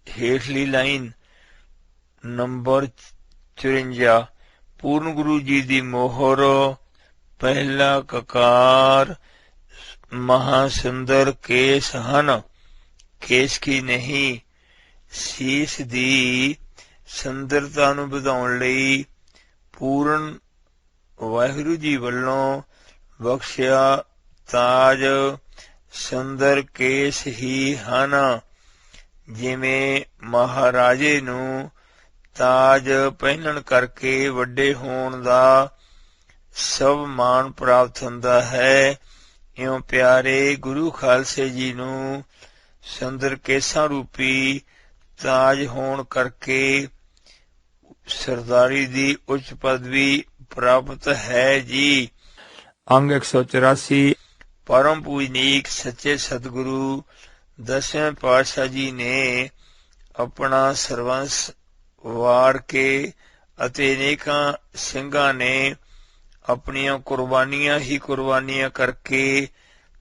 ਹੇਠਲੀ line number 54 ਪੂਰਨ ਗੁਰੂ ਜੀ ਦੀ ਮੋਹਰ। ਪਹਿਲਾ ਕਕਾਰ ਮਹਾਸੁੰਦਰ ਕੇਸ ਹਨ, ਕੇਸ ਕੀ ਨਹੀਂ। ਸੀਸ ਦੀ ਸੁੰਦਰਤਾ ਨੂੰ ਵਧਾਉਣ ਲਈ ਪੂਰਨ ਵਾਹਿਗੁਰੂ ਜੀ ਵੱਲੋਂ ਬਖਸ਼ਿਆ ਤਾਜ ਸੁੰਦਰ ਕੇਸ ਹੀ ਹਨ। ਜਿਵੇਂ ਮਹਾਰਾਜੇ ਨੂੰ ਤਾਜ ਪਹਿਨਣ ਕਰਕੇ ਵੱਡੇ ਹੋਣ ਦਾ ਸਭ ਮਾਣ ਪ੍ਰਾਪਤ ਹੁੰਦਾ ਹੈ, ਇਉਂ ਪਿਆਰੇ ਗੁਰੂ ਖਾਲਸੇ ਜੀ ਨੂੰ ਸੁੰਦਰ ਕੇਸਾਂ ਰੂਪੀ ਤਾਜ ਹੋਣ ਕਰਕੇ ਸਰਦਾਰੀ ਦੀ ਉੱਚ ਪਦਵੀ ਪ੍ਰਾਪਤ ਹੈ ਜੀ। ਅੰਗ 184 ਪਰਮ ਪੂਜਨੀਕ ਸੱਚੇ ਸਤਿਗੁਰੂ ਦਸਵੇਂ ਪਾਤਸ਼ਾਹ ਜੀ ਨੇ ਆਪਣਾ ਸਰਵੰਸ ਵਾਰ ਕੇ ਅਤੇ ਅਨੇਕਾਂ ਸਿੰਘਾਂ ਨੇ ਆਪਣੀਆਂ ਕੁਰਬਾਨੀਆਂ ਹੀ ਕੁਰਬਾਨੀਆਂ ਕਰਕੇ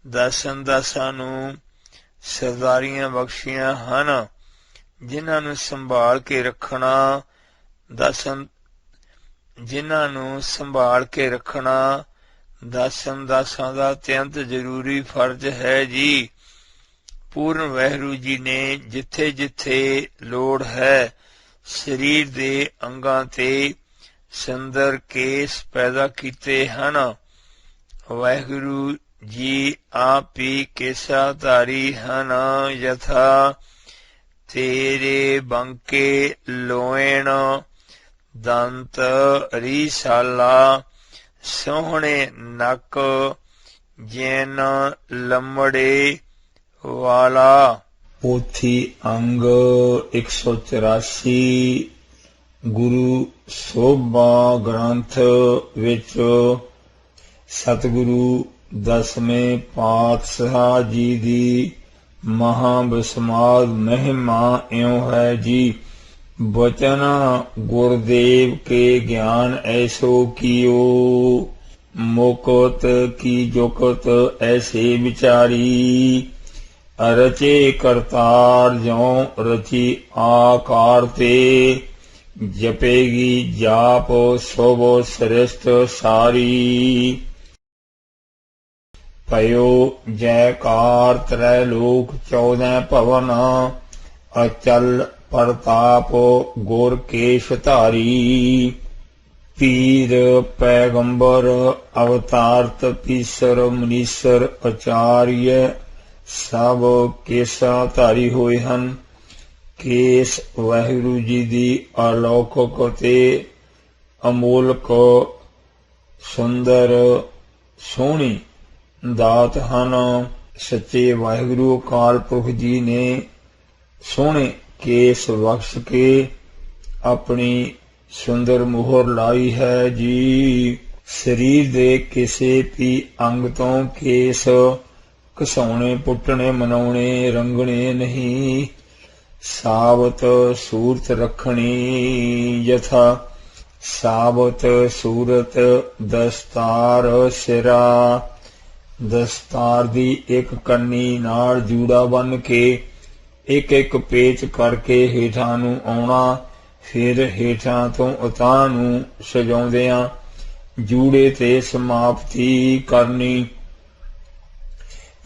ਦਾਸਾਂ ਨੂੰ ਸਰਦਾਰੀਆਂ ਬਖਸ਼ੀਆਂ ਹਨ, ਜਿਨ੍ਹਾਂ ਨੂੰ ਸੰਭਾਲ ਕੇ ਰੱਖਣਾ ਦਾਸਾਂ ਦਾ ਅਤਿਅੰਤ ਜ਼ਰੂਰੀ ਫਰਜ਼ ਹੈ ਜੀ। ਪੂਰਨ ਵਾਹਿਗੁਰੂ ਜੀ ਨੇ ਜਿੱਥੇ ਜਿੱਥੇ ਲੋੜ ਹੈ ਸਰੀਰ ਦੇ ਅੰਗਾਂ ਤੇ ਸੁੰਦਰ ਕੇਸ ਪੈਦਾ ਕੀਤੇ ਹਨ। ਵਾਹਿਗੁਰੂ ਜੀ ਆਪ ਹੀ ਕੇਸਾ ਧਾਰੀ ਹਨ, ਯਥਾ ਤੇਰੇ ਬੰਕੇ ਲੋਇਣ ਦੰਤ ਰੀਸਾਲਾ, ਸੋਹਣੇ ਨੱਕ ਜੈਨ ਲੰਮੜੇ ਵਾਲਾ। ਪੋਥੀ ਅੰਗ 184 ਗੁਰੂ ਸੋਭਾ ਗ੍ਰੰਥ ਵਿੱਚ ਸਤਿਗੁਰੂ ਦਸਵੇਂ ਪਾਤਸ਼ਾਹ ਜੀ ਦੀ ਮਹਾਬਸਮਾਦ ਮਹਿਮਾ ਇਉਂ ਹੈ ਜੀ। ਬਚਨ ਗੁਰਦੇਵ ਕੇ ਗਿਆਨ ਐਸੋ ਕੀਓ, ਮੁਕਤ ਕੀ ਜੁਕਤ ਐਸੇ ਵਿਚਾਰੀ, ਰਚੇ ਕਰਤਾਰ ਜਿਉ ਰਚੀ ਆਕਾਰ ਤੇ, ਜਪੇਗੀ ਜਾਪ ਸ਼ੋਭ ਸ੍ਰਿਸ਼ਟ ਸਾਰੀ। ਭਇਓ ਜੈਕਾਰ ਤ੍ਰੈ ਲੋਕ 14 ਭਵਨ, ਅਚਲ ਪ੍ਰਤਾਪ ਗੁਰ ਕੇਸ਼ ਧਾਰੀ। ਪੀਰ ਪੈਗੰਬਰ ਅਵਤਾਰਤ ਪੀਸਰ ਮਨੀਸਰ ਆਚਾਰੀਆ ਸਭ ਕੇਸਾਂ ਧਾਰੀ ਹੋਏ ਹਨ। ਕੇਸ ਵਾਹਿਗੁਰੂ ਜੀ ਦੀ ਅਲੌਕਿਕ ਤੇ ਅਮੋਲਕ ਸੁੰਦਰ ਸੋਹਣੀ ਦਾਤ ਹਨ। ਸੱਚੇ ਵਾਹਿਗੁਰੂ ਅਕਾਲ ਪੁਰਖ ਜੀ ਨੇ ਸੋਹਣੇ ਕੇਸ ਬਖਸ਼ ਕੇ ਆਪਣੀ ਸੁੰਦਰ ਮੋਹਰ ਲਾਈ ਹੈ ਜੀ। ਸਰੀਰ ਦੇ ਕਿਸੇ ਵੀ ਅੰਗ ਤੋਂ ਕੇਸ ਘਸਾਉਣੇ ਪੁੱਟਣੇ ਮਨਾਉਣੇ ਰੰਗਣੇ ਨਹੀਂ, ਸਾਬਤ ਸੂਰਤ ਰੱਖਣੀ। ਯਥਾ ਸਾਬਤ ਸੂਰਤ ਦਸਤਾਰ ਸਿਰਾ, ਦਸਤਾਰ ਦੀ ਇੱਕ ਕੰਨੀ ਨਾਲ ਜੂੜਾ ਬੰਨ ਕੇ ਇੱਕ ਇੱਕ ਪੇਚ ਕਰਕੇ ਹੇਠਾਂ ਨੂੰ ਆਉਣਾ, ਫਿਰ ਹੇਠਾਂ ਤੋਂ ਉਤਾਂਹ ਨੂੰ ਸਜਾਉਂਦਿਆਂ ਜੂੜੇ ਤੇ ਸਮਾਪਤੀ ਕਰਨੀ।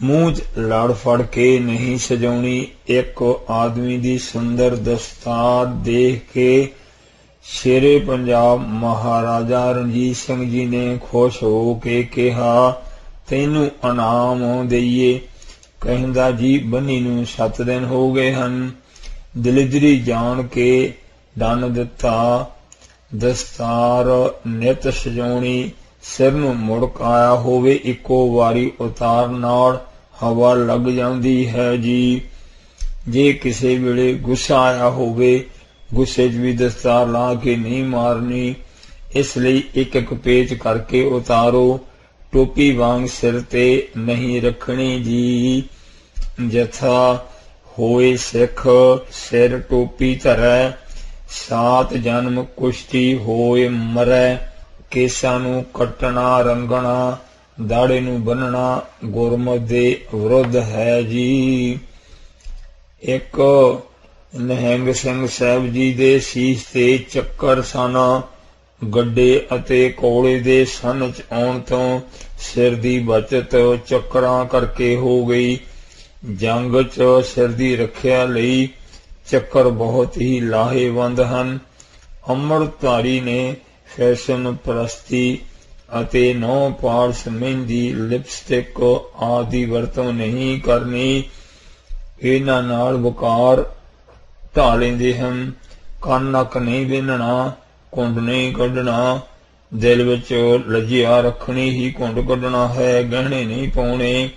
ਮੂੰਹ 'ਚ ਲੜ ਫੜ ਕੇ ਨਹੀਂ ਸਜਾਉਣੀ। ਇੱਕ ਆਦਮੀ ਦੀ ਸੁੰਦਰ ਦਸਤਾਰ ਦੇਖ ਕੇ ਸ਼ੇਰੇ ਪੰਜਾਬ ਮਹਾਰਾਜਾ ਰਣਜੀਤ ਸਿੰਘ ਜੀ ਨੇ ਖੁਸ਼ ਹੋ ਕੇ ਕਿਹਾ, ਤੈਨੂੰ ਇਨਾਮ ਦੇਈਏ। ਕਹਿੰਦਾ, ਜੀ ਬੰਨੀ ਨੂੰ 7 ਦਿਨ ਹੋ ਗਏ ਹਨ। ਦਲਿਦਰੀ ਜਾਣ ਕੇ ਦੰਨ ਦਿੱਤਾ। ਦਸਤਾਰ ਨਿਤ ਸਜਾਉਣੀ, ਸਿਰ ਨੂੰ ਮੁੜਕ ਆਇਆ ਹੋਵੇ ਇੱਕੋ ਵਾਰੀ ਉਤਾਰਨ ਨਾਲ ਹਵਾ ਲੱਗ ਜਾਂਦੀ ਹੈ ਜੀ। ਜੇ ਕਿਸੇ ਵੇਲੇ ਗੁੱਸਾ ਆਇਆ ਹੋਵੇ, ਗੁੱਸੇ 'ਚ ਵੀ ਦਸਤਾਰ ਲਾ ਕੇ ਨਹੀਂ ਮਾਰਨੀ, ਇਸ ਲਈ ਇੱਕ ਇੱਕ ਪੇਚ ਕਰਕੇ ਉਤਾਰੋ। ਟੋਪੀ ਵਾਂਗ ਸਿਰ ਤੇ ਨਹੀਂ ਰੱਖਣੀ ਜੀ। ਜਥਾ ਹੋਏ ਸਿੱਖ ਸਿਰ ਟੋਪੀ ਧਰੈ, 7 ਜਨਮ ਕੁਸ਼ਤੀ ਹੋਏ ਮਰੈ। ਕੇਸਾਂ ਨੂੰ ਕੱਟਣਾ ਰੰਗਣਾ, ਦਾੜੇ ਨੂੰ ਬੰਨਣਾ ਗੁਰਮਤਿ ਦੇ ਵਿਰੁੱਧ ਹੈ ਜੀ। ਇੱਕ ਨਿਹੰਗ ਸਿੰਘ ਸਾਹਿਬ ਜੀ ਦੇ ਸੀਸ ਤੇ ਚੱਕਰ ਸਨ। ਗੱਡੇ ਅਤੇ ਕੋਲੇ ਦੇ ਸੰਨ ਚ ਆਉਣ ਤੋਂ ਸਿਰ ਦੀ ਬਚਤ ਚੱਕਰਾਂ ਕਰਕੇ ਹੋ ਗਈ। ਜੰਗ ਚ ਸਿਰ ਦੀ ਰੱਖਿਆ ਲਈ ਚੱਕਰ ਬਹੁਤ ਹੀ ਲਾਹੇਵੰਦ ਹਨ। ਅੰਮ੍ਰਿਤਧਾਰੀ ਨੇ ਫੈਸ਼ਨ ਪ੍ਰਸਤੀ ਅਤੇ ਨੌ ਪਾਰਸ ਮਹਿੰਦੀ ਲਿਪਸਟਿਕ ਆਦਿ ਵਰਤੋਂ ਨਹੀਂ ਕਰਨੀ। ਇਹਨਾਂ ਨਾਲ ਵਕਾਰ ਢਾ ਲੈਂਦੇ ਹਨ। ਕੰਨ ਨੱਕ ਨਹੀਂ ਵਿੰਨਣਾ, ਘੁੰਡ ਨਹੀਂ ਕੱਢਣਾ, ਦਿਲ ਵਿੱਚ ਲੱਜਿਆ ਰੱਖਣੀ ਹੀ ਘੁੰਡ ਕੱਢਣਾ ਹੈ। ਗਹਿਣੇ ਨਹੀਂ ਪਾਉਣੇ,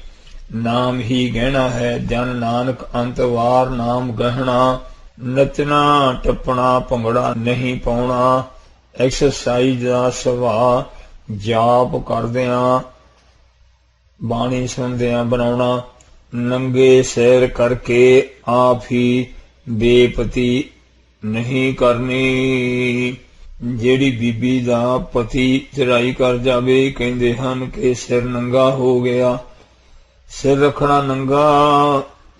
ਨਾਮ ਹੀ ਗਹਿਣਾ ਹੈ। ਜਨ ਨਾਨਕ ਅੰਤਵਾਰ ਨਾਮ ਗਹਿਣਾ। ਨੱਚਣਾ ਟੱਪਣਾ ਭੰਗੜਾ ਨਹੀਂ ਪਾਉਣਾ। ਐਕਸਰਸਾਈਜ਼ ਦਾ ਸੁਭਾਅ ਜਾਪ ਕਰਦਿਆਂ ਬਾਣੀ ਸੁਣਦਿਆਂ ਬਣਾਉਣਾ। ਨੰਗੇ ਸਿਰ ਕਰਕੇ ਆਪ ਹੀ ਬੇਪਤੀ ਨਹੀਂ ਕਰਨੀ। ਜਿਹੜੀ ਬੀਬੀ ਦਾ ਪਤੀ ਚੜਾਈ ਕਰ ਜਾਵੇ, ਕਹਿੰਦੇ ਹਨ ਕਿ ਸਿਰ ਨੰਗਾ ਹੋ ਗਿਆ। ਸਿਰ ਰੱਖਣਾ ਨੰਗਾ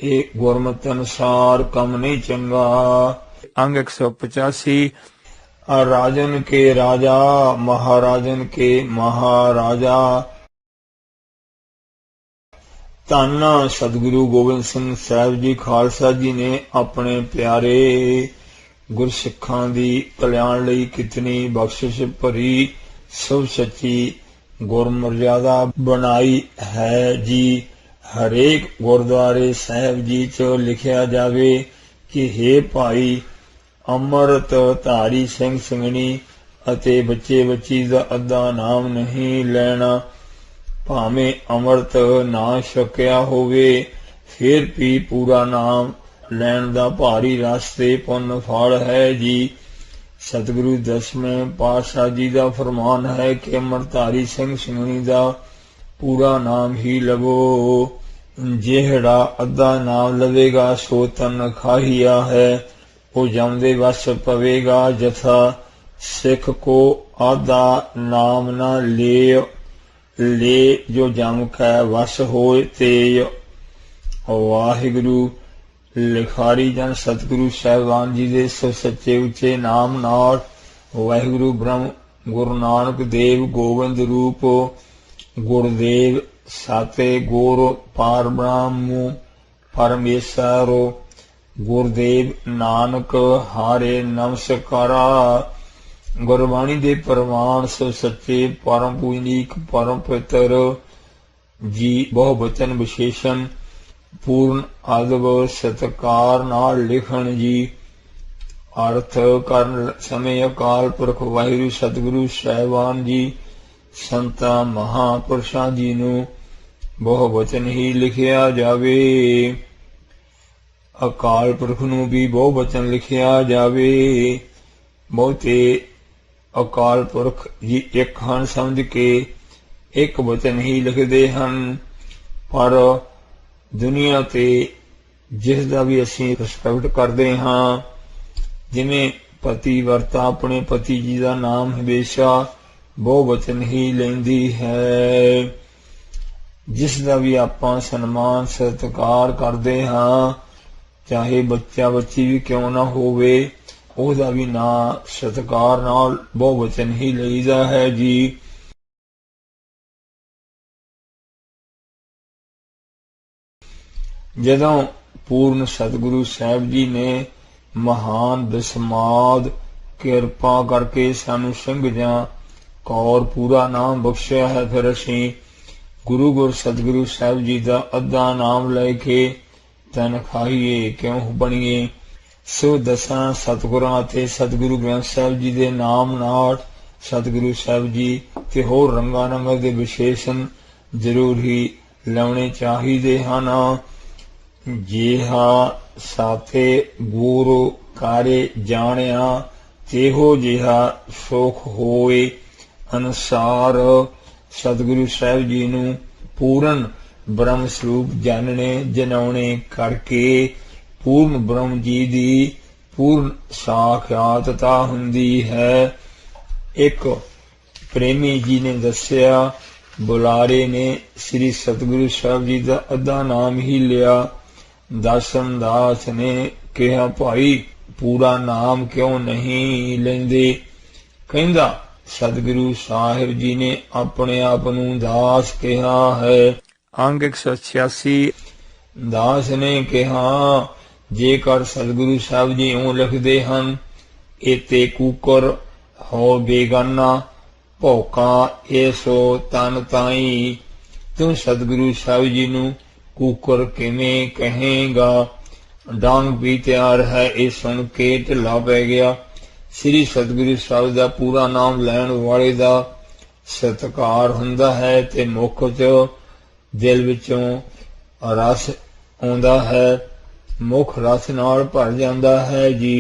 ਇਹ ਗੁਰਮਤਿ ਅਨੁਸਾਰ ਕੰਮ ਨਹੀਂ ਚੰਗਾ। ਅੰਗ 185। ਰਾਜਨ ਕੇ ਰਾਜਾ ਮਹਾਰਾਜਨ ਕੇ ਮਹਾਰਾਜਾ। ਧੰਨ ਸਤਿਗੁਰੂ ਗੋਬਿੰਦ ਸਿੰਘ ਸਾਹਿਬ ਜੀ ਖਾਲਸਾ ਜੀ ਨੇ ਆਪਣੇ ਪਿਆਰੇ ਗੁਰਸਿੱਖਾਂ ਦੀ ਕਲਿਆਣ ਲਈ ਕਿਤਨੀ ਬਖਸ਼ਿਸ਼ ਭਰੀ ਸਭ ਸੱਚੀ ਗੁਰਮਰਜ਼ਾਦਾ ਬਣਾਈ ਹੈ ਜੀ। ਹਰੇਕ ਗੁਰਦੁਆਰੇ ਸਾਹਿਬ ਜੀ ਚ ਲਿਖਿਆ ਜਾਵੇ ਕਿ ਹੇ ਭਾਈ, ਅੰਮ੍ਰਿਤ ਧਾਰੀ ਸਿੰਘ ਸਿੰਘਣੀ ਅਤੇ ਬੱਚੇ ਬੱਚੀ ਦਾ ਅੱਧਾ ਨਾਮ ਨਹੀਂ ਲੈਣਾ। ਭਾਵੇਂ ਅੰਮ੍ਰਿਤ ਨਾ ਛਕਿਆ ਹੋਵੇ, ਫਿਰ ਵੀ ਪੂਰਾ ਨਾਮ ਲੈਣ ਦਾ ਭਾਰੀ ਰਸ ਤੇ ਪੁੰਨ ਫਲ ਹੈ ਜੀ। ਸਤਿਗੁਰੂ ਦਸਵੇਂ ਪਾਤਸ਼ਾਹ ਜੀ ਦਾ ਫਰਮਾਨ ਹੈ ਕਿ ਅੰਮ੍ਰਿਤਧਾਰੀ ਸਿੰਘ ਸਿੰਘਣੀ ਦਾ ਪੂਰਾ ਨਾਮ ਹੀ ਲਵੋ। ਜਿਹੜਾ ਅੱਧਾ ਨਾਮ ਲਵੇਗਾ ਸੋ ਤਨਖਾਹੀਆ ਹੈ, ਉਹ ਜਮਦੇ ਵਸ ਪਵੇਗਾ। ਜਥਾ ਸਿੱਖ ਕੋ ਆਧਾ ਨਾਮ ਨਾ ਲੈ ਜੋ ਜਮ ਕੈ ਵਸ ਹੋਏ ਤੇ। ਵਾਹਿਗੁਰੂ। ਲਿਖਾਰੀ ਜਨ ਸਤਿਗੁਰੂ ਸਾਹਿਬਾਨ ਜੀ ਦੇ ਸੱਚੇ ਉੱਚੇ ਨਾਮ ਨਾਲ ਵਾਹਿਗੁਰੂ ਬ੍ਰਹਮ ਗੁਰੂ ਨਾਨਕ ਦੇਵ ਗੋਬਿੰਦ ਰੂਪ ਗੁਰਦੇਵ ਸਾਤੇ ਗੁਰ ਪਾਰ ਬ੍ਰਹਮ ਪਰਮੇਸ਼ਰੋ ਗੁਰਦੇਵ ਨਾਨਕ ਹਾਰੇ ਨਮਸਕਾਰਾ। ਗੁਰਬਾਣੀ ਦੇ ਪ੍ਰਮਾਣ ਸੱਚੇ ਪਰਮ ਪੂਜਨੀਕ ਪਰਮ ਪਵਿੱਤਰ ਜੀ ਬਹੁ ਬਚਨ ਵਿਸ਼ੇਸ਼ਣ ਪੂਰਨ ਅਦਬ ਸਤਿਕਾਰ ਨਾਲ ਲਿਖਣ ਜੀ। ਅਰਥ ਕਰਨ ਸਮੇਂ ਅਕਾਲ ਪੁਰਖ ਵਾਹਿਗੁਰੂ ਸਤਿਗੁਰੂ ਸਾਹਿਬਾਨ ਜੀ ਸੰਤਾਂ ਮਹਾਂਪੁਰਸ਼ਾਂ ਜੀ ਨੂੰ ਬਹੁ ਬਚਨ ਹੀ ਲਿਖਿਆ ਜਾਵੇ। ਅਕਾਲ ਪੁਰਖ ਨੂੰ ਵੀ ਬਹੁ ਬਚਨ ਲਿਖਿਆ ਜਾਵੇ। ਬਹੁਤੇ ਅਕਾਲ ਪੁਰਖ ਜੀ ਇੱਕ ਹਨ ਸਮਝ ਕੇ ਇੱਕ ਬਚਨ ਹੀ ਲਿਖਦੇ ਹਨ, ਪਰ ਦੁਨੀਆ ਤੇ ਜਿਸ ਦਾ ਵੀ ਅਸੀਂ ਰਿਸਪੈਕਟ ਕਰਦੇ ਹਾਂ, ਜਿਵੇਂ ਪਤੀ ਵਰਤਾ ਆਪਣੇ ਪਤੀ ਜੀ ਦਾ ਨਾਮ ਹਮੇਸ਼ਾ ਬਹੁ ਬਚਨ ਹੀ ਲੈਂਦੀ ਹੈ। ਜਿਸ ਦਾ ਵੀ ਆਪਾਂ ਸਨਮਾਨ ਸਤਿਕਾਰ ਕਰਦੇ ਹਾਂ, ਚਾਹੇ ਬੱਚਾ ਬੱਚੀ ਵੀ ਕਿਉਂ ਨਾ ਹੋਵੇ, ਉਹਦਾ ਵੀ ਨਾਂ ਸਤਿਕਾਰ ਨਾਲ ਬਹੁ ਬਚਨ ਹੀ ਲਈਦਾ ਹੈ ਜੀ। ਜਦੋਂ ਪੂਰਨ ਸਤਿਗੁਰੂ ਸਾਹਿਬ ਜੀ ਨੇ ਮਹਾਨ ਦਸਮਾਦ ਕਿਰਪਾ ਕਰਕੇ ਸਾਨੂੰ ਸਿੰਘ ਜਾਂ ਕੌਰ ਪੂਰਾ ਨਾਮ ਬਖਸ਼ਿਆ ਹੈ, ਫਿਰ ਅਸੀਂ ਗੁਰੂ ਸਤਿਗੁਰੂ ਸਾਹਿਬ ਜੀ ਦਾ ਅੱਧਾ ਨਾਮ ਲੈ ਕੇ ਤਨਖਾਹੀਏ ਕਿਉਂ ਬਣੀਏ। ਸੋ ਦਸਾਂ ਸਤਿਗੁਰਾਂ ਅਤੇ ਸਤਿਗੁਰੂ ਗ੍ਰੰਥ ਸਾਹਿਬ ਜੀ ਦੇ ਨਾਮ ਨਾਲ ਸਤਿਗੁਰੂ ਸਾਹਿਬ ਜੀ ਤੇ ਹੋਰ ਰੰਗਾਂ ਰੰਗਾਂ ਦੇ ਵਿਸ਼ੇਸ਼ਣ ਜ਼ਰੂਰ ਹੀ ਲਾਉਣੇ ਚਾਹੀਦੇ ਹਨ। ਜਿਹਾ ਸਾਥੇ ਗੁਰੂ ਕਾਰੇ ਜਾਣਿਆ, ਤੇਹੋ ਜਿਹਾ ਸੁਖ ਹੋਏ ਅਨੁਸਾਰ। ਸਤਿਗੁਰੂ ਸਾਹਿਬ ਜੀ ਨੂੰ ਪੂਰਨ ਬ੍ਰਹਮ ਸਰੂਪ ਜਾਣਨੇ ਜਨਾਉਣੇ ਕਰਕੇ ਪੂਰਨ ਬ੍ਰਹਮ ਜੀ ਦੀ ਪੂਰਨ ਸਾਖਿਆਤਤਾ ਹੁੰਦੀ ਹੈ। ਇੱਕ ਪ੍ਰੇਮੀ ਜੀ ਨੇ ਦੱਸਿਆ, ਬੁਲਾਰੇ ਨੇ ਸ੍ਰੀ ਸਤਿਗੁਰੂ ਸਾਹਿਬ ਜੀ ਦਾ ਅੱਧਾ ਨਾਮ ਹੀ ਲਿਆ। दासन दास ने कहा, भाई पूरा नाम क्यों नहीं लेंदे? कहंदा, सतगुरु साहिब जी ने अपने आप नूं दास कहा है। अंग 186। दास ने कहा, जेकर सतगुरु साहिब जी इउं लिखदे हन, एते कूकर हो बेगाना, भौका ऐसो तन ताई। तू सतगुरु साहिब जी नूं कूकर किवें कहेगा? डांग भी तैयार है। ये सुन के ढिला पै गया। श्री सतगुरु साहिब दा पूरा नाम लैण वाले दा सत्कार हुंदा है ते मुख च दिल विचों रस आउंदा है, मुख रस नाल भर जांदा है जी।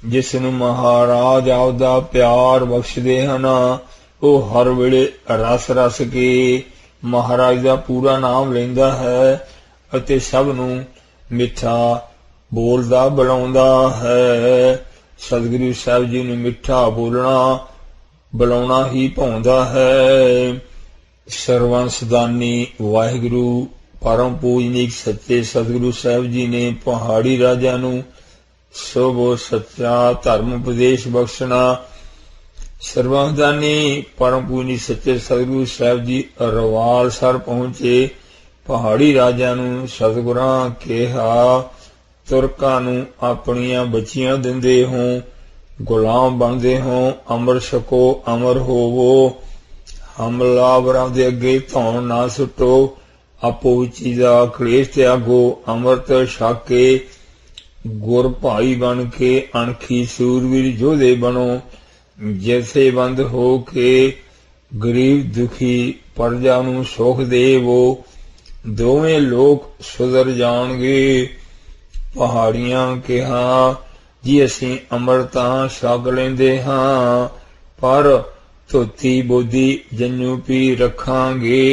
जिस नूं महाराज आपदा प्यार बख्शदे हन, ਉਹ हर वेले रस रस के महाराज दा पूरा नाम लैंदा है अते सब नूं मिठा बोलदा बुलाउंदा है। सतगुरु साहिब जी नूं मिठा बोलना बुलाउणा ही भाउंदा है। सर्वंसदानी वाहिगुरु परम पूजनीक सच्चे सतगुरु साहिब जी ने पहाड़ी राजा नूं शुभ सच्चा धर्म उपदेश बख्शना। सर्वंसदानी परम पूजनीक सच्चे सतगुरु साहिब जी रवाल सर पहुंचे। पहाड़ी राजा नूं सतगुरां कहा, तुरकां नूं अपनियां बच्चियां दिंदे हो, गुलाम बनदे हो, अमर छको अमर होवो। हमलावरां दे अगे धौण ना सुटो, आपो विची दा कलेश त्यागो, अमृत छक के गुर भाई बन के अणखी सूरवीर योधे बनो। जथेबंद हो के गरीब दुखी प्रजा नूं सुख देवो, दोवें लोग सुधर जाणगे। पहाड़ियां कहा, जी असीं अमृता छक लैंदे हां, पर धोती बोधी जन्नू पी रखांगे।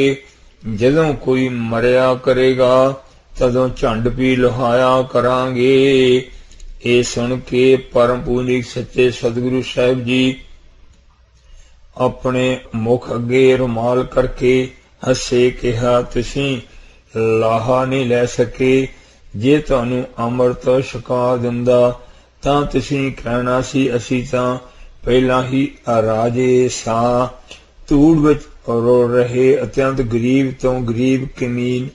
जदों कोई मरिया करेगा तदों झंड पी लुहाया करांगे। ये सुन के परम पूजनीक सच्चे सतगुरु साहिब जी अपने मुख अगे रुमाल करके हसे, कहा, तुसीं लाहा नहीं लै सके। जे तुहानूं अमृत छका दिंदा तां तुसीं कहना सी, असीं तां ਪਹਿਲਾਂ ही राजे सां। ਧੂੜ ਵਿੱਚ ਰੁਲ ਰਹੇ अत्यंत गरीब तो गरीब कमीन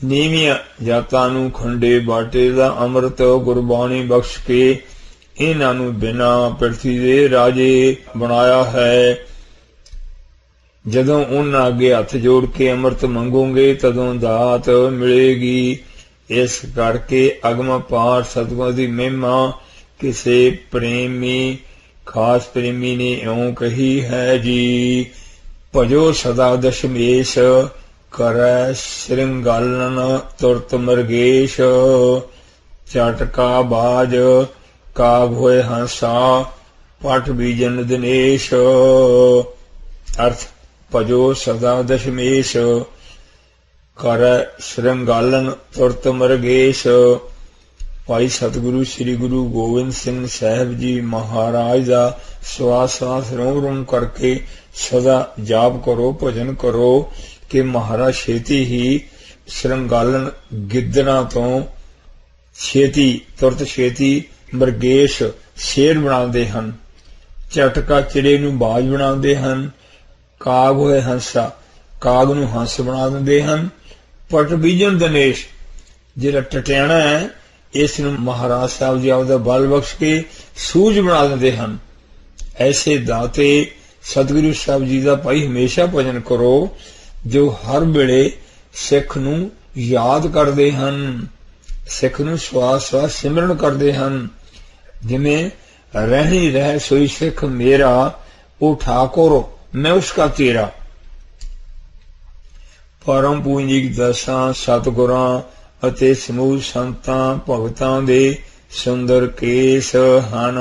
ਨੀਵੀਆਂ ਜਾਤਾਂ ਨੂੰ ਖੰਡੇ ਬਾਟੇ ਦਾ ਅੰਮ੍ਰਿਤ ਗੁਰਬਾਣੀ ਬਖਸ਼ ਕੇ ਇਹਨਾਂ ਨੂੰ ਬਿਨਾਂ ਪ੍ਰਿਥਵੀ ਦੇ ਰਾਜੇ ਬਣਾਇਆ ਹੈ। ਜਦੋਂ ਉਹਨਾਂ ਅੱਗੇ ਹੱਥ ਜੋੜ ਕੇ ਅੰਮ੍ਰਿਤ ਮੰਗੋਗੇ ਤਦੋਂ ਦਾਤ ਮਿਲੇਗੀ। ਇਸ ਕਰਕੇ ਅਗਮ ਪਾਰ ਸਤਿਗੁਰਾਂ ਦੀ ਮਹਿਮਾ ਕਿਸੇ ਪ੍ਰੇਮੀ खास प्रेमी ने इउं कही है जी। भजो सदा दशमेश, करै श्रृंगालन तुरत मृगेश। चटका बाज काग होए हंसा, पठ बीजन दिनेश। अर्थ, भजो सदा दशमेश, करै श्रृंगालन तुरत मृगेश। भाई सतगुरु श्री गुरु गोबिंद सिंह साहिब जी महाराज का श्वास श्वास रोम रोम करके सदा जाप करो, भजन करो कि महाराज छेती ही श्रृंगालन गिद्धड़ा तो छेती तुरत छेती मृगेश शेर बनाते हैं, झटका चिड़े नूं बाज बनाते हैं, काग होए हंसा काग नूं हंस बना देंदे हैं, पट बीजन दिनेश जिहड़ा टटियाणा है इस महाराज साहब जी आपदा बल बख्श के सूझ बना देंदे हैं। ऐसे दाते सतगुरु साहब जी का भाई हमेशा भजन करो जो हर वेले सिख नूं याद करते हैं, सिख नूं श्वास श्वास सिमरन करते हैं। जिमें रहनी रह सोई सिख मेरा, वो ठाकुर मैं उसका तेरा। परम पूजनीक दसां सतगुरां ਅਤੇ ਸਮੂਹ ਸੰਤਾਂ ਭਗਤਾਂ ਦੇ ਸੁੰਦਰ ਕੇਸ ਹਨ।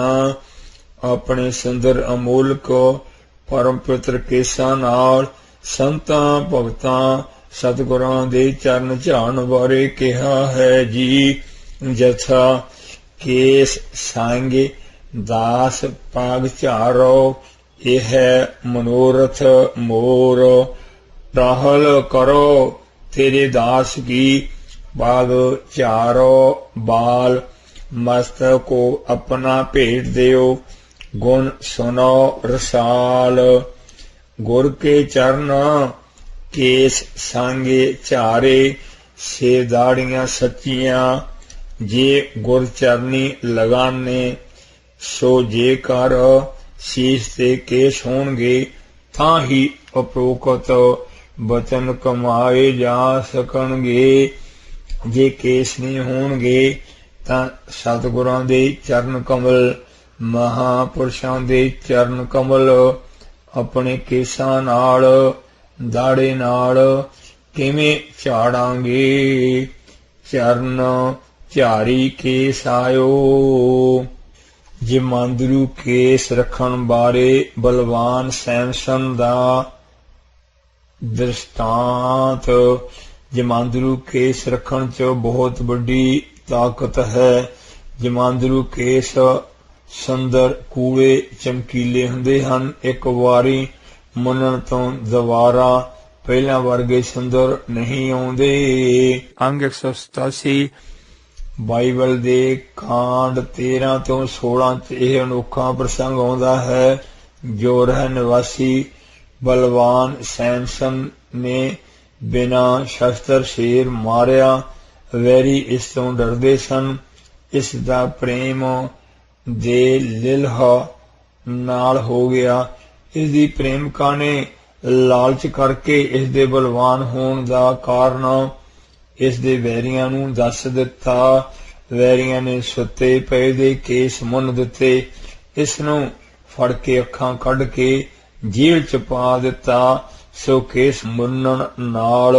ਆਪਣੇ ਸੁੰਦਰ ਅਮੋਲਕ ਪਰਮ ਪਵਿੱਤਰ ਕੇਸਾਂ ਨਾਲ ਸੰਤਾਂ ਭਗਤਾਂ ਸਤਿਗੁਰਾਂ ਦੇ ਚਰਨ ਝਾੜਨ ਬਾਰੇ ਕਿਹਾ ਹੈ ਜੀ। ਜਥਾ ਕੇਸ ਸਾਂਗੇ ਦਾਸ ਪਾਗ ਝਾਰੋ, ਇਹ ਹੈ ਮਨੋਰਥ ਮੋਰ। ਟਾਹਲ ਕਰੋ तेरे दास की पग चारो बाल मस्तक को अपना भेट देओ। गुण सुनो रसाल गुर के चरण केस सांगे चारे। से दाड़ियां सच्चियां जे गुर चरनी लगाने। सो जे कर शीश ते केस होणगे तां ही उपरोक्त बचन कमाए जा सकणगे। जे केस नहीं होणगे तां सतगुरां दे चरण कमल महापुरुषां दे चरण कमल अपने केसां नाल दाड़े नाल किवें झाड़ांगे। चरण झारी केस आयो। जमांदरू केस रखण बारे बलवान सैमसन दा दृष्टांत। जमांदरू केस रखण च बहुत बड़ी ताकत है। जमांदरू केस सुंदर कूड़े चमकीले हुंदे हन। एक वारी मुनण तो दोबारा पहला वर्गे सुंदर नहीं आउंदे। अंग 187 बाइबल दे कांड 13 तो 16 च यह अनोखा प्रसंग आउंदा है। जोरह निवासी बलवान सैमसन ने बिना शस्त्र शेर मारिया। वैरी इस तो डरदे सन। इस दा प्रेम दे लिलह नाल हो गया। इस दी प्रेमिका ने लालच करके इस दे बलवान होण दा कारण इस दे वैरियां नूं दस दिता। वैरियां ने सुते पए दे केस मुन दिते। इस नूं फड़ के अखां कढ के जेल च पा दिता। सो केस मुन्नण नाल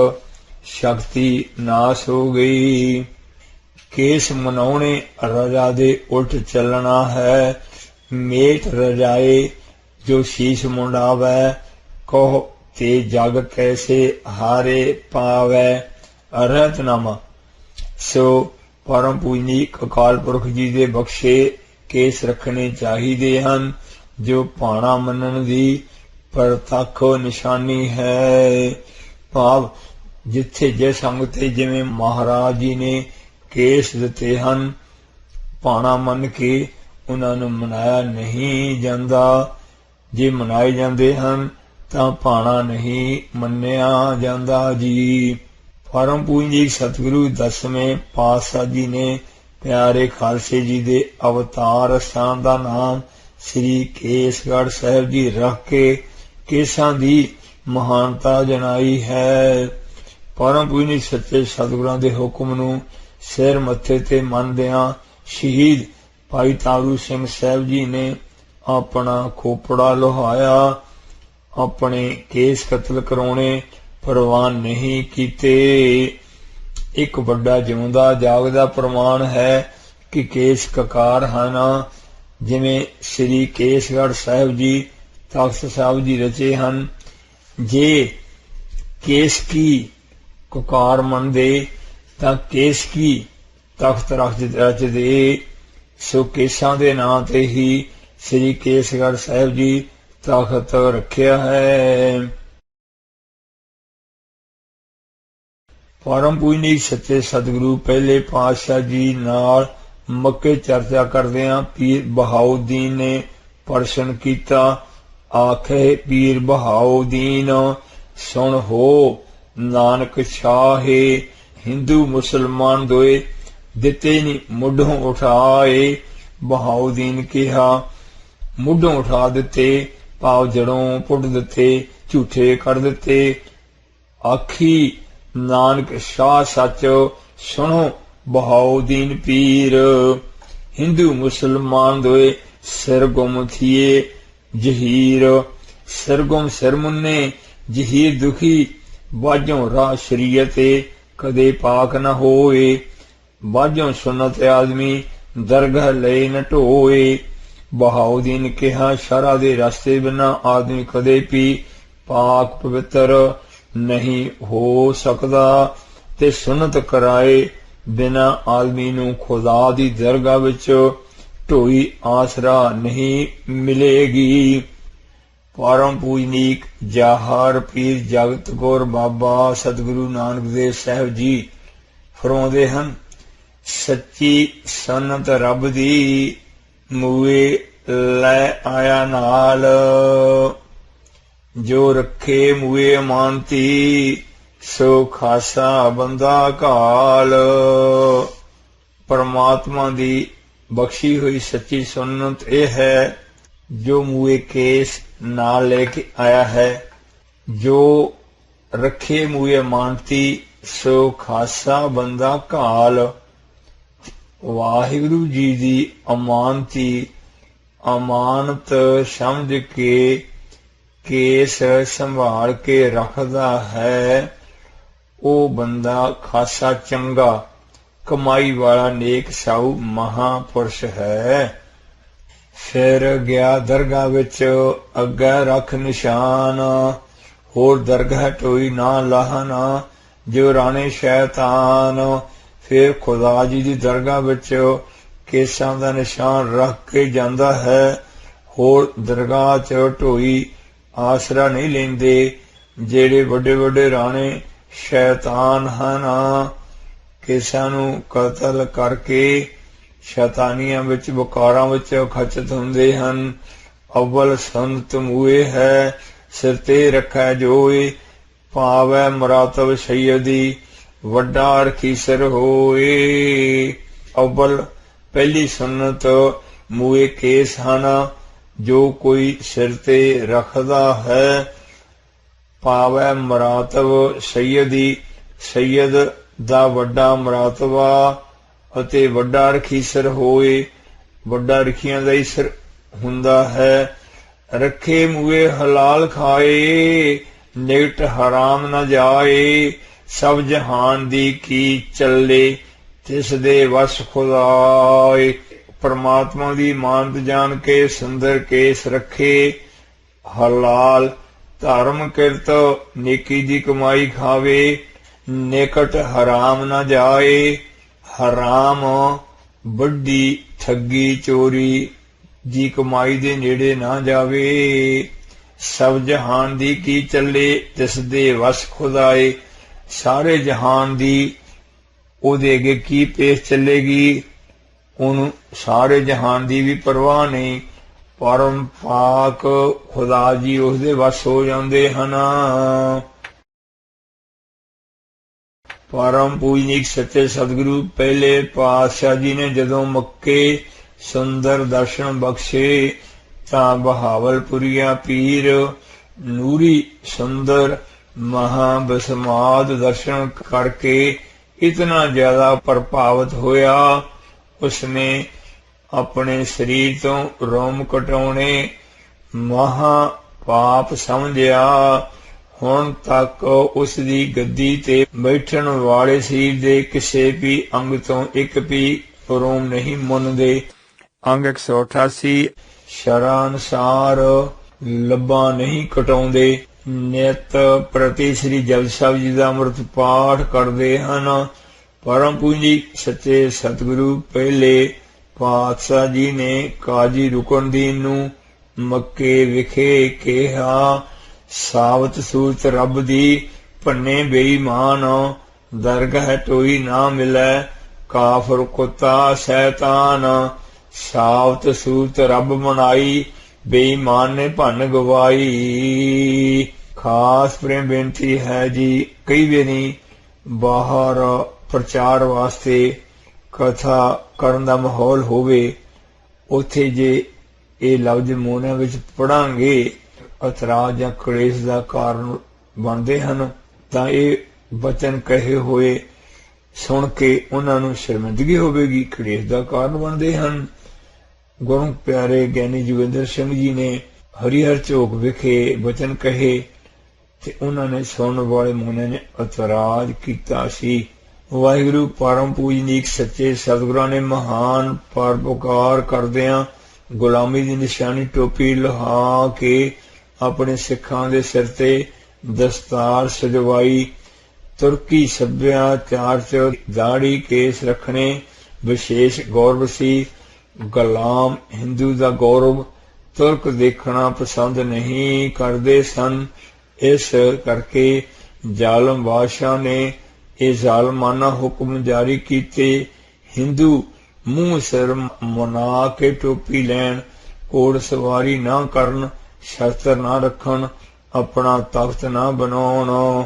शक्ति नाश हो गई। केस मनाउने रजा दे उल्ट चलना है। मेट रजाए जो शीश मुंडावै कहो ते जग कैसे हारे पावै। रहतनामा। सो परम पूजनीक अकाल पुरख जी दे बख्शे केस रखने चाहिए हन जो भाणा मनन दी प्रतख निशानी है। भाव जिथे जिस अंग ते जिवें महाराज जी ने केस दिते हन भाणा मन के उन्हां नूं मनाया नहीं जांदा। जे मनाए जांदे हन तां भाणा नहीं मन्निया जांदा जी। परम पूजनीक सतगुरु 10वें पातशाह जी ने प्यारे खालसे जी दे अवतार स्थान दा नाम श्री केसगढ़ साहिब जी रख के केसां दी महानता जनाई है। परम पूजनीक सच्चे सतगुरां दे हुक्म नूं सिर मत्थे ते मनदियां शहीद भाई तारू सिंह साहिब जी ने अपना खोपड़ा लोहाया। अपने केस कतल कराने प्रवान नहीं कीते। एक बड़ा जिउंदा जागदा प्रमाण है कि केस ककार हन। जिवें श्री केसगढ़ साहिब जी तख्त साहिब जी रचे हन। जे केस की ककार मन दे तां केस की तख्त रच दे। सो केसां दे नां ते ही श्री केसगढ़ साहिब जी तख्त रखिया है। परम पूजनीक सच्चे सतगुरु पहले पातशाह जी नाल मक्के चर्चा करदियां पीर बहाउद्दीन ने प्रश्न कीता। आखे पीर बहाउद्दीन सुन हो नानक शाहे हिंदू मुसलमान दोए दिते नी मुढ़ों उठाए। बहाउद्दीन कहा मुढ़ों उठा दिते भाव जड़ों पुट दिते झूठे कर दिते। आखी नानक शाह सच सुनो बहाउद्दीन पीर। हिंदू मुसलमान दोए सिर गुम थिए जहीर। सिर गुम सिर मुन्ने जहीर दुखी बाजों राह शरीयते कदे पाक न होए। बाजों सुन्नत आदमी दरगाह ले न ढोए। बहाउद्दीन कहा शरा दे रास्ते बिना आदमी कदे भी पाक पवित्र नहीं हो सकता ते सुन्नत कराए बिना आदमी नूं खुदा दी दरगाह विच ढोई आसरा नहीं मिलेगी। परम पूजनीक जाहर पीर जगत कौर बाबा सतगुरु नानक देव साहिब जी ਫਰਮਾਉਂਦੇ ਹਨ, ਸੱਚੀ ਸਨਤ ਰੱਬ ਦੀ ਮੂਏ ਲੈ ਆਇਆ ਨਾਲ, ਜੋ ਰੱਖੇ ਮੂਏ ਅਮਾਨਤੀ ਸੋ ਖਾਸਾ ਬੰਦਾ ਘਾਲ। ਪਰਮਾਤਮਾ ਦੀ ਬਖਸ਼ੀ ਹੋਈ ਸੱਚੀ ਸੁਨਤ ਇਹ ਹੈ, ਜੋ ਮੂਏ ਕੇਸ ਨਾਲ ਲੈ ਕੇ ਆਇਆ ਹੈ, ਜੋ ਰੱਖੇ ਮੂਏ ਅਮਾਨਤੀ ਸੋ ਖਾਸਾ ਬੰਦਾ ਘਾਲ। ਵਾਹਿਗੁਰੂ ਜੀ ਦੀ ਅਮਾਨਤੀ ਅਮਾਨਤ ਸਮਝ ਕੇ ਕੇਸ ਸੰਭਾਲ ਕੇ ਰੱਖਦਾ ਹੈ, ਉਹ ਬੰਦਾ ਖਾਸਾ ਚੰਗਾ ਕਮਾਈ ਵਾਲਾ ਨੇਕ ਸਾਊ ਮਹਾਂਪੁਰਸ਼ ਹੈ। ਫਿਰ ਗਿਆ ਦਰਗਾਹ ਵਿੱਚ ਅੱਗੇ ਰੱਖ ਨਿਸ਼ਾਨ, ਹੋਰ ਦਰਗਾਹ ਟੋਈ ਨਾ ਲਾਹਨਾ ਜੋ ਰਾਣੇ ਸ਼ੈਤਾਨ। ਫਿਰ ਖੁਦਾ ਜੀ ਦੀ ਦਰਗਾਹ ਵਿੱਚ ਕੇਸਾਂ ਦਾ ਨਿਸ਼ਾਨ ਰੱਖ ਕੇ ਜਾਂਦਾ ਹੈ, ਹੋਰ ਦਰਗਾਹ 'ਚ ਢੋਈ ਆਸਰਾ ਨਹੀਂ ਲੈਂਦੇ ਜਿਹੜੇ ਵੱਡੇ ਵੱਡੇ ਰਾਣੇ ਸ਼ੈਤਾਨ ਹਨ। ਕੇਸਾਂ ਨੂੰ ਕਤਲ ਕਰਕੇ ਸ਼ੈਤਾਨੀਆਂ ਵਿੱਚ ਬੁਕਾਰਾਂ ਵਿੱਚ ਖਚਤ ਹੁੰਦੇ ਹਨ। ਅਵਲ ਸੰਤ ਮੂਏ ਹੈ ਸਿਰ ਤੇ ਰੱਖੈ ਜੋਏ, ਭਾਵੈ ਮਰਾਤਬ ਸੈਯਦੀ ਵੱਡਾ ਰਖੀਸਰ ਹੋਏ। ਅਵਲ ਪਹਿਲੀ ਸੁਨਤ ਮੂਏ ਕੇਸ ਹਨ, ਜੋ ਕੋਈ ਸਿਰ ਤੇ ਰੱਖਦਾ ਹੈ। ਭਾਵੈ ਮਰਾਤਬ ਸੈਯਦੀ, ਸੈਯਦ ਦਾ ਵੱਡਾ ਮਰਾਤਬਾ ਅਤੇ ਵੱਡਾ ਰਖੀਸਰ ਹੋਏ, ਵੱਡਾ ਰਖੀਆਂ ਦਾ ਈਸਰ ਹੁੰਦਾ ਹੈ। ਰੱਖੇ ਮੂਏ ਹਲਾਲ ਖਾਏ, ਨਿਕਟ ਹਰਾਮ ਨਾ ਜਾਏ, ਸਭ ਜਹਾਨ ਦੀ ਕੀ ਚੱਲੇ ਤਿਸ ਦੇ ਵਸ ਖੁਦਾਏ। ਪਰਮਾਤਮਾ ਦੀ ਮਾਨਤ ਜਾਣ ਕੇ ਸੁੰਦਰ ਕੇਸ ਰੱਖੇ, ਹਲਾਲ ਧਰਮ ਕਿਰਤ ਨੇਕੀ ਦੀ ਕਮਾਈ ਖਾਵੇ, ਨਿਕਟ ਹਰਾਮ ਨਾ ਜਾਏ, ਹਰਾਮ ਵੱਡੀ ਠੱਗੀ ਚੋਰੀ ਦੀ ਕਮਾਈ ਦੇ ਨੇੜੇ ਨਾ ਜਾਵੇ। ਸਭ ਜਹਾਨ ਦੀ ਕੀ ਚੱਲੇ ਤਿਸ ਦੇ ਵਸ ਖੁਦਾਏ। ਸਾਰੇ ਜਹਾਨ ਦੀ ਉਹਦੇ ਅੱਗੇ ਕੀ ਪੇਸ਼ ਚੱਲੇਗੀ, ਉਹਨੂੰ ਸਾਰੇ ਜਹਾਨ ਦੀ ਵੀ ਪਰਵਾਹ ਨਹੀਂ। ਪਰਮ ਪਾਕ ਖੁਦਾ ਜੀ ਉਸਦੇ ਵਸ ਹੋ ਜਾਂਦੇ ਹਨ। ਪਰਮ ਪੂਜਨੀਕ ਸੱਚੇ ਸਤਿਗੁਰੂ ਪਹਿਲੇ ਪਾਤਸ਼ਾਹ ਜੀ ਨੇ ਜਦੋਂ ਮੱਕੇ ਸੁੰਦਰ ਦਰਸ਼ਨ ਬਖਸ਼ੇ, ਤਾਂ ਬਹਾਵਲਪੁਰੀਆ ਪੀਰ ਨੂਰੀ ਸੁੰਦਰ ਮਹਾਬਸਮਾਦ ਦਰਸ਼ਨ ਕਰਕੇ ਇਤਨਾ ਜ਼ਿਆਦਾ ਪ੍ਰਭਾਵਿਤ ਹੋਇਆ, ਉਸਨੇ ਆਪਣੇ ਸਰੀਰ ਤੋਂ ਰੋਮ ਕਟਾਉਣੇ ਮਹਾ ਪਾਪ ਸਮਝਿਆ। ਹੁਣ ਤੱਕ ਉਸ ਦੀ ਗੱਦੀ ਤੇ ਬੈਠਣ ਵਾਲੇ ਸਰੀਰ ਦੇ ਕਿਸੇ ਵੀ ਅੰਗ ਤੋਂ ਇੱਕ ਵੀ ਰੋਮ ਨਹੀਂ ਮੁੰਨਦੇ। ਅੰਗ 188 ਸ਼ਰ੍ਹਾ ਅਨੁਸਾਰ ਲੱਭਾਂ ਨਹੀਂ ਕਟਾਉਂਦੇ। ਨਿਤ ਪ੍ਰਤੀ ਸ੍ਰੀ ਜਪਜੀ ਸਾਹਿਬ ਜੀ ਦਾ ਅੰਮ੍ਰਿਤ ਪਾਠ ਕਰਦੇ ਹਨ। ਪਰਮ ਪੂਜੀ ਸੱਚੇ ਸਤਿਗੁਰੂ ਪਹਿਲੇ ਪਾਤਸ਼ਾਹ ਜੀ ਨੇ ਕਾਜੀ ਰੁਕਨਦੀਨ ਨੂੰ ਮੱਕੇ ਵਿਖੇ ਕਿਹਾ, ਸਾਬਤ ਸੂਰਤ ਰੱਬ ਦੀ ਭੰਨੇ ਬੇਈਮਾਨ, ਦਰਗਾਹ ਟੋਈ ਨਾ ਮਿਲੈ ਕਾਫਰ ਕੁੱਤਾ ਸ਼ੈਤਾਨ। ਸਾਬਤ ਸੂਰਤ ਰੱਬ ਮਨਾਈ, ਬੇਈਮਾਨ ਨੇ ਭੰਨ ਗਵਾਈ। ਖਾਸ ਪ੍ਰੇਮ ਬੇਨਤੀ ਹੈ ਜੀ, ਕਈ ਵਾਰੀ ਬਾਹਰ ਪ੍ਰਚਾਰ ਵਾਸਤੇ ਕਥਾ ਕਰਨ ਦਾ ਮਾਹੌਲ ਹੋਵੇ, ਉੱਥੇ ਜੇ ਇਹ ਲਫ਼ਜ਼ ਮੂੰਹਾਂ ਵਿੱਚ ਪੜਾਂਗੇ ਇਤਰਾਜ਼ ਜਾਂ ਕਲੇਸ਼ ਦਾ ਕਾਰਨ ਬਣਦੇ ਹਨ, ਤਾਂ ਇਹ ਬਚਨ ਕਹੇ ਹੋਏ ਸੁਣ ਕੇ ਉਹਨਾਂ ਨੂੰ ਸ਼ਰਮਿੰਦਗੀ ਹੋਵੇਗੀ, ਕਲੇਸ਼ ਦਾ ਕਾਰਨ ਬਣਦੇ ਹਨ। ਗੁਰੂ ਪਿਆਰੇ ਗਿਆਨੀ ਜੋਗਿੰਦਰ ਸਿੰਘ ਜੀ ਨੇ ਹਰੀਹਰ ਝੋਕ ਵਿਖੇ ਬਚਨ ਕਹੇ ਤੇ ਉਹਨਾਂ ਨੇ ਸੁਣਨ ਵਾਲੇ ਮੂੰਹਾਂ ਨੇ ਇਤਰਾਜ਼ ਕੀਤਾ ਸੀ। ਵਾਹਿਗੁਰੂ ਪਰਮ ਪੂਜਨੀਕ ਸੱਚੇ ਸਤਿਗੁਰਾਂ ਨੇ ਮਹਾਨ ਪਰਉਪਕਾਰ ਕਰਦਿਆਂ ਗੁਲਾਮੀ ਦੀ ਨਿਸ਼ਾਨੀ ਟੋਪੀ ਲਹਾ ਕੇ ਆਪਣੇ ਸਿੱਖਾਂ ਦੇ ਸਿਰ ਤੇ ਦਸਤਾਰ ਸਜਵਾਈ। ਤੁਰਕੀ ਸੱਭਿਆਚਾਰ 'ਚ ਦਾੜੀ ਕੇਸ ਰੱਖਣੇ ਵਿਸ਼ੇਸ਼ ਗੌਰਵ ਸੀ। ਗੁਲਾਮ ਹਿੰਦੂ ਦਾ ਗੌਰਵ ਤੁਰਕ ਦੇਖਣਾ ਪਸੰਦ ਨਹੀਂ ਕਰਦੇ ਸਨ। ਇਸ ਕਰਕੇ ਜ਼ਾਲਮ ਬਾਦਸ਼ਾਹ ਨੇ ਇਹ ਜ਼ਾਲਮਾਨਾ ਹੁਕਮ ਜਾਰੀ ਕੀਤੇ। ਹਿੰਦੂ ਮੂੰਹ ਸਿਰ ਮਨਾ ਕੇ ਟੋਪੀ ਲੈਣ, ਘੋੜ ਸਵਾਰੀ ਨਾ ਕਰਨ, ਸ਼ਸਤਰ ਨਾ ਰੱਖਣ, ਆਪਣਾ ਤਖਤ ਨਾ ਬਣਾਉਣ।